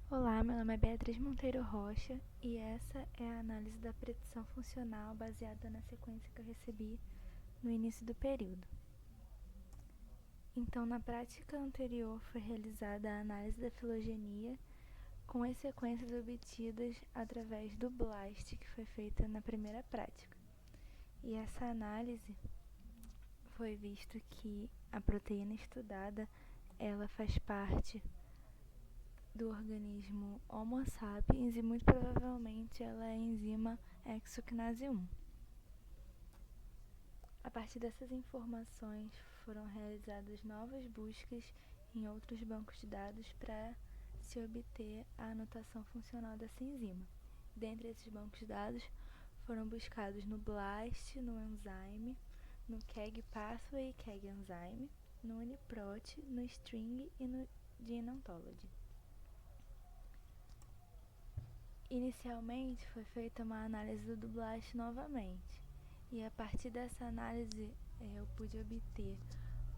Olá, meu nome é Beatriz Monteiro Rocha e essa é a análise da predição funcional baseada na sequência que eu recebi no início do período. Então, na prática anterior foi realizada a análise da filogenia com as sequências obtidas através do BLAST, que foi feita na primeira prática. E essa análise foi visto que a proteína estudada ela faz parte do organismo Homo sapiens e muito provavelmente ela é a enzima hexoquinase 1. A partir dessas informações foram realizadas novas buscas em outros bancos de dados para se obter a anotação funcional dessa enzima. Dentre esses bancos de dados foram buscados no BLAST, no Enzyme, no KEGG Pathway, KEGG Enzyme, no UniProt, no String e no Gene Ontology. Inicialmente foi feita uma análise do BLAST novamente, e a partir dessa análise eu pude obter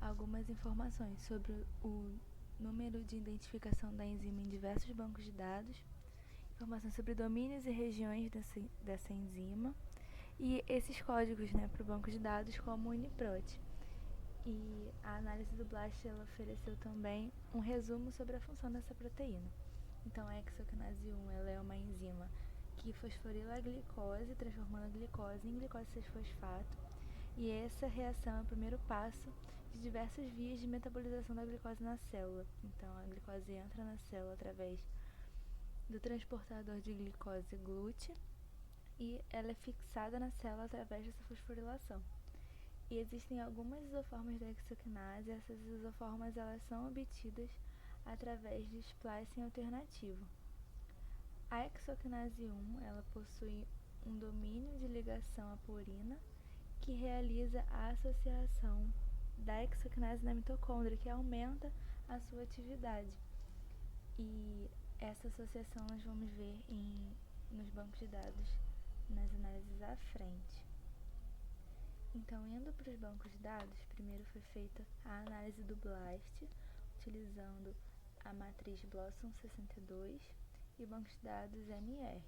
algumas informações sobre o número de identificação da enzima em diversos bancos de dados, informações sobre domínios e regiões dessa enzima, e esses códigos para o banco de dados como o UniProt. E a análise do BLAST ela ofereceu também um resumo sobre a função dessa proteína. Então, a hexoquinase 1 ela é uma enzima que fosforila a glicose, transformando a glicose em glicose 6-fosfato. E essa reação é o primeiro passo de diversas vias de metabolização da glicose na célula. Então, a glicose entra na célula através do transportador de glicose GLUT e ela é fixada na célula através dessa fosforilação. E existem algumas isoformas da hexoquinase, e essas isoformas elas são obtidas através de splicing alternativo. A hexoquinase 1 ela possui um domínio de ligação à purina que realiza a associação da hexoquinase na mitocôndria, que aumenta a sua atividade. E essa associação nós vamos ver nos bancos de dados nas análises à frente. Então, indo para os bancos de dados, primeiro foi feita a análise do BLAST, utilizando a matriz Blossom 62 e o banco de dados MR.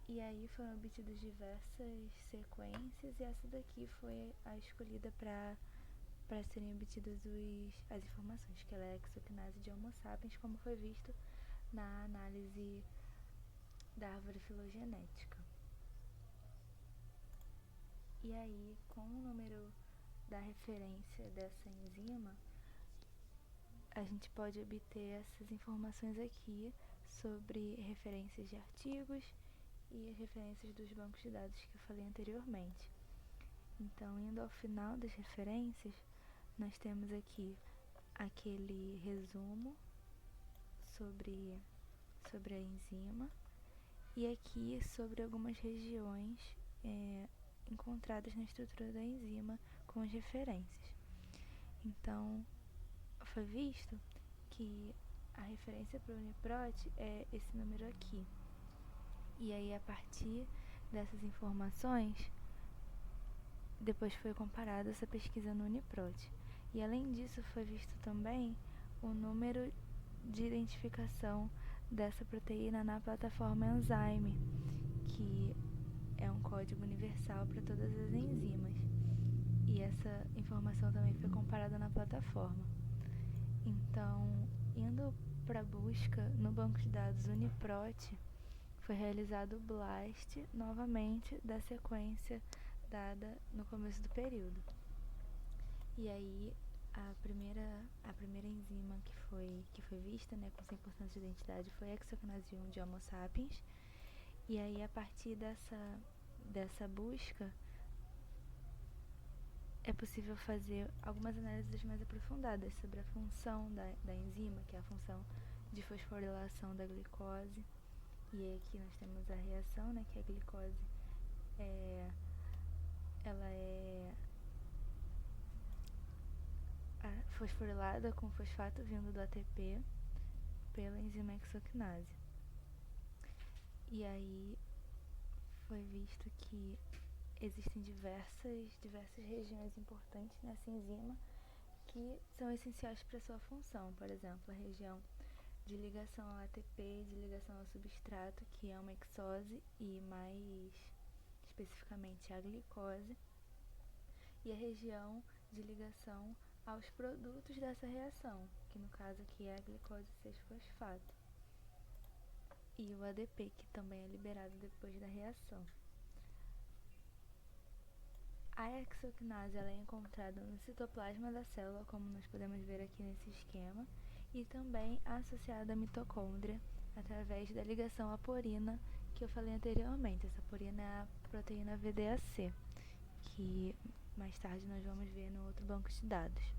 E aí foram obtidas diversas sequências e essa daqui foi a escolhida para serem obtidas as informações, que ela é hexoquinase de Homo sapiens, como foi visto na análise da árvore filogenética. E aí, com o número da referência dessa enzima, a gente pode obter essas informações aqui sobre referências de artigos e referências dos bancos de dados que eu falei anteriormente. Então, indo ao final das referências, nós temos aqui aquele resumo sobre a enzima e aqui sobre algumas regiões encontradas na estrutura da enzima com as referências. Então, foi visto que a referência para o UniProt é esse número aqui. E aí, a partir dessas informações, depois foi comparada essa pesquisa no UniProt. E além disso, foi visto também o número de identificação dessa proteína na plataforma Enzyme, que é um código universal para todas as enzimas. E essa informação também foi comparada na plataforma. Então, indo para a busca no banco de dados UniProt, foi realizado o BLAST novamente da sequência dada no começo do período. E aí, a primeira enzima que foi vista, com 100% de identidade, foi a hexoquinase 1 de Homo sapiens. E aí, a partir dessa busca, é possível fazer algumas análises mais aprofundadas sobre a função da enzima, que é a função de fosforilação da glicose. E aqui nós temos a reação, que a glicose ela é fosforilada com fosfato vindo do ATP pela enzima hexoquinase. E aí foi visto que existem diversas regiões importantes nessa enzima que são essenciais para sua função. Por exemplo, a região de ligação ao ATP, de ligação ao substrato, que é uma hexose, e mais especificamente a glicose, e a região de ligação aos produtos dessa reação, que no caso aqui é a glicose 6-fosfato, e o ADP, que também é liberado depois da reação. A hexoquinase ela é encontrada no citoplasma da célula, como nós podemos ver aqui nesse esquema, e também associada à mitocôndria através da ligação à porina, que eu falei anteriormente. Essa porina é a proteína VDAC, que mais tarde nós vamos ver no outro banco de dados.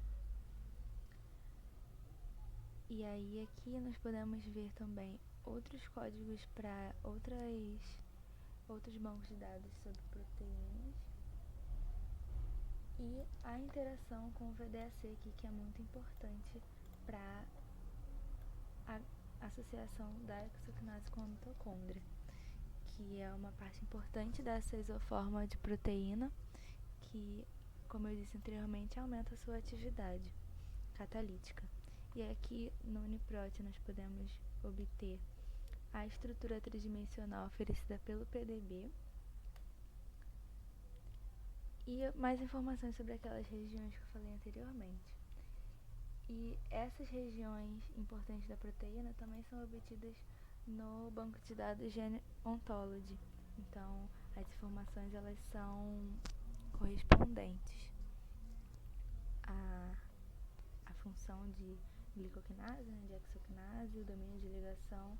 E aí aqui nós podemos ver também outros códigos para outros bancos de dados sobre proteínas. E a interação com o VDAC aqui, que é muito importante para a associação da hexoquinase com a mitocôndria, que é uma parte importante dessa isoforma de proteína, que, como eu disse anteriormente, aumenta a sua atividade catalítica. E aqui no UniProt nós podemos obter a estrutura tridimensional oferecida pelo PDB, e mais informações sobre aquelas regiões que eu falei anteriormente. E essas regiões importantes da proteína também são obtidas no banco de dados Gene Ontology. Então, as informações elas são correspondentes à função de glicoquinase, né, de hexoquinase, o domínio de ligação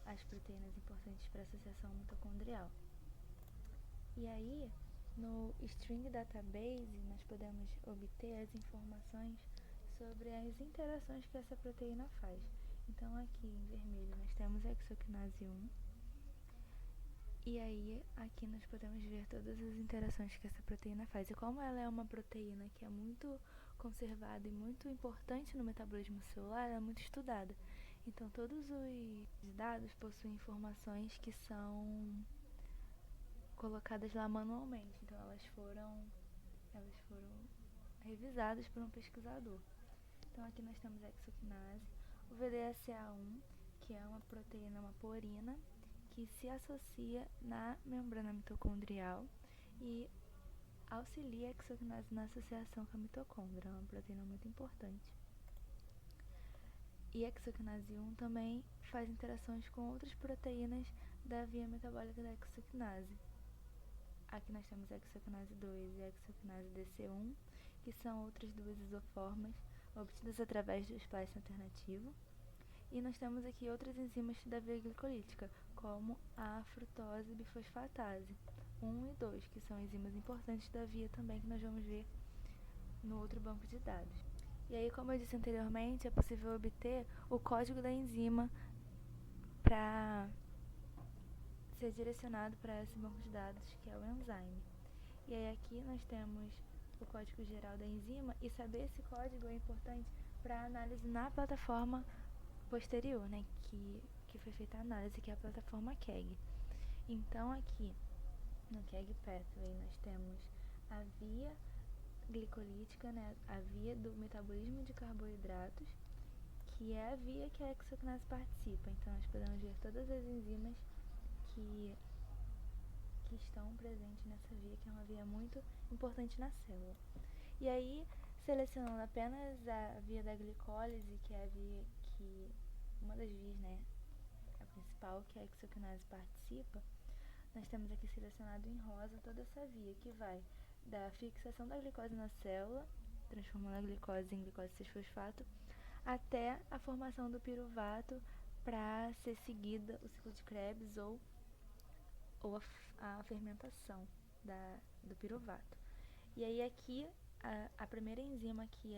às proteínas importantes para a associação mitocondrial. E aí, no String Database, nós podemos obter as informações sobre as interações que essa proteína faz. Então, aqui em vermelho, nós temos a hexoquinase 1. E aí, aqui nós podemos ver todas as interações que essa proteína faz. E como ela é uma proteína que é muito conservada e muito importante no metabolismo celular, ela é muito estudada. Então, todos os dados possuem informações que são colocadas lá manualmente, então elas foram revisadas por um pesquisador. Então aqui nós temos a hexoquinase, o VDSA1, que é uma proteína, uma porina, que se associa na membrana mitocondrial e auxilia a hexoquinase na associação com a mitocôndria, é uma proteína muito importante. E a hexoquinase 1 também faz interações com outras proteínas da via metabólica da hexoquinase. Aqui nós temos a hexoquinase 2 e a hexoquinase DC1, que são outras duas isoformas obtidas através do splice alternativo. E nós temos aqui outras enzimas da via glicolítica, como a frutose bifosfatase 1 e 2, que são enzimas importantes da via também, que nós vamos ver no outro banco de dados. E aí, como eu disse anteriormente, é possível obter o código da enzima para ser direcionado para esse banco de dados, que é o enzyme. E aí aqui nós temos o código geral da enzima, e saber esse código é importante para análise na plataforma posterior, né, que foi feita a análise, que é a plataforma KEGG. Então aqui no KEGG Pathway nós temos a via glicolítica, né, a via do metabolismo de carboidratos, que é a via que a hexoquinase participa. Então nós podemos ver todas as enzimas que estão presentes nessa via, que é uma via muito importante na célula. E aí, selecionando apenas a via da glicólise, que é a via que, uma das vias, né, a principal, que a hexoquinase participa, nós temos aqui selecionado em rosa toda essa via, que vai da fixação da glicose na célula, transformando a glicose em glicose 6-fosfato, até a formação do piruvato para ser seguida o ciclo de Krebs ou a fermentação do piruvato. E aí aqui a primeira enzima que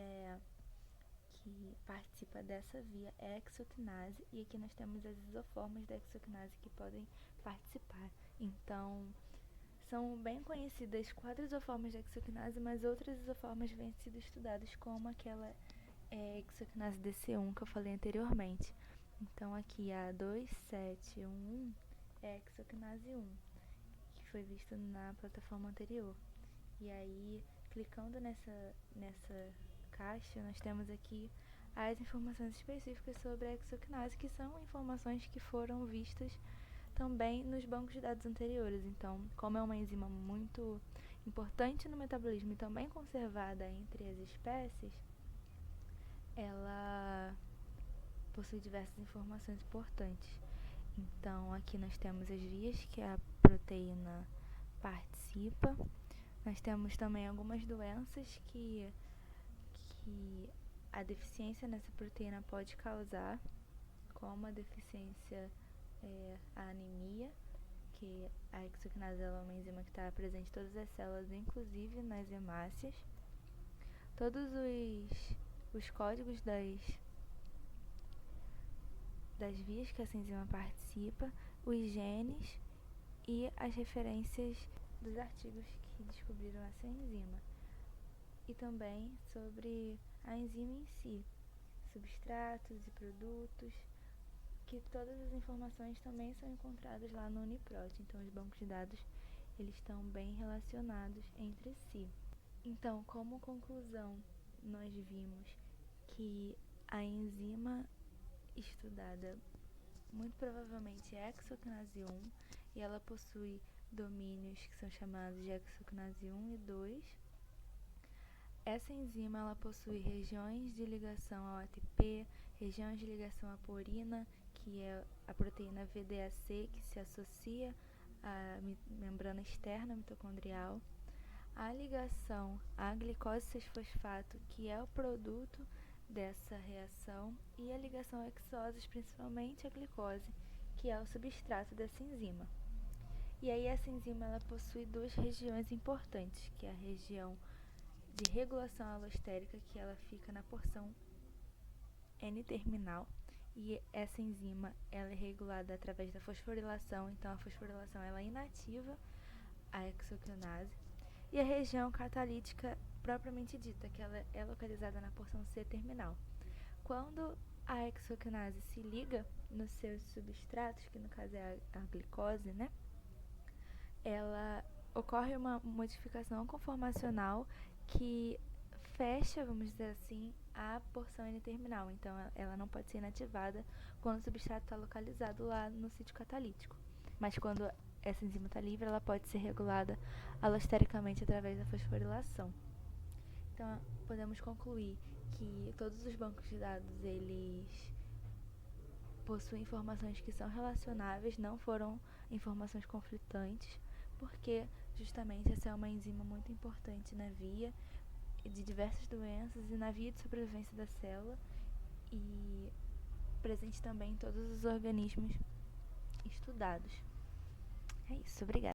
participa dessa via é a hexoquinase, e aqui nós temos as isoformas da hexoquinase que podem participar. Então, são bem conhecidas 4 isoformas da hexoquinase, mas outras isoformas vêm sido estudadas, como aquela hexoquinase DC1 que eu falei anteriormente. Então aqui a 2711 é a hexoquinase 1, que foi visto na plataforma anterior. E aí, clicando nessa caixa, nós temos aqui as informações específicas sobre a hexoquinase, que são informações que foram vistas também nos bancos de dados anteriores. Então, como é uma enzima muito importante no metabolismo e também conservada entre as espécies, ela possui diversas informações importantes. Então, aqui nós temos as vias que a proteína participa. Nós temos também algumas doenças que a deficiência nessa proteína pode causar, como a deficiência, a anemia, que a hexoquinase é uma enzima que está presente em todas as células, inclusive nas hemácias. Todos os códigos das vias que essa enzima participa, os genes e as referências dos artigos que descobriram essa enzima. E também sobre a enzima em si, substratos e produtos, que todas as informações também são encontradas lá no Uniprot. Então, os bancos de dados eles estão bem relacionados entre si. Então, como conclusão, nós vimos que a enzima estudada muito provavelmente é a hexoquinase 1 e ela possui domínios que são chamados de hexoquinase 1 e 2. Essa enzima ela possui regiões de ligação ao ATP, regiões de ligação à purina, que é a proteína VDAC, que se associa à membrana externa mitocondrial, a ligação à glicose 6-fosfato, que é o produto dessa reação, e a ligação a hexoses, principalmente a glicose, que é o substrato dessa enzima. E aí essa enzima ela possui duas regiões importantes, que é a região de regulação alostérica, que ela fica na porção N-terminal, e essa enzima ela é regulada através da fosforilação, então a fosforilação ela inativa a hexoquinase, e a região catalítica propriamente dita, que ela é localizada na porção C-terminal. Quando a hexoquinase se liga nos seus substratos, que no caso é a glicose, né? Ela ocorre uma modificação conformacional que fecha, vamos dizer assim, a porção N-terminal. Então, ela não pode ser inativada quando o substrato está localizado lá no sítio catalítico. Mas quando essa enzima está livre, ela pode ser regulada alostericamente através da fosforilação. Então, podemos concluir que todos os bancos de dados, eles possuem informações que são relacionáveis, não foram informações conflitantes, porque justamente essa é uma enzima muito importante na via de diversas doenças e na via de sobrevivência da célula, e presente também em todos os organismos estudados. É isso, obrigada.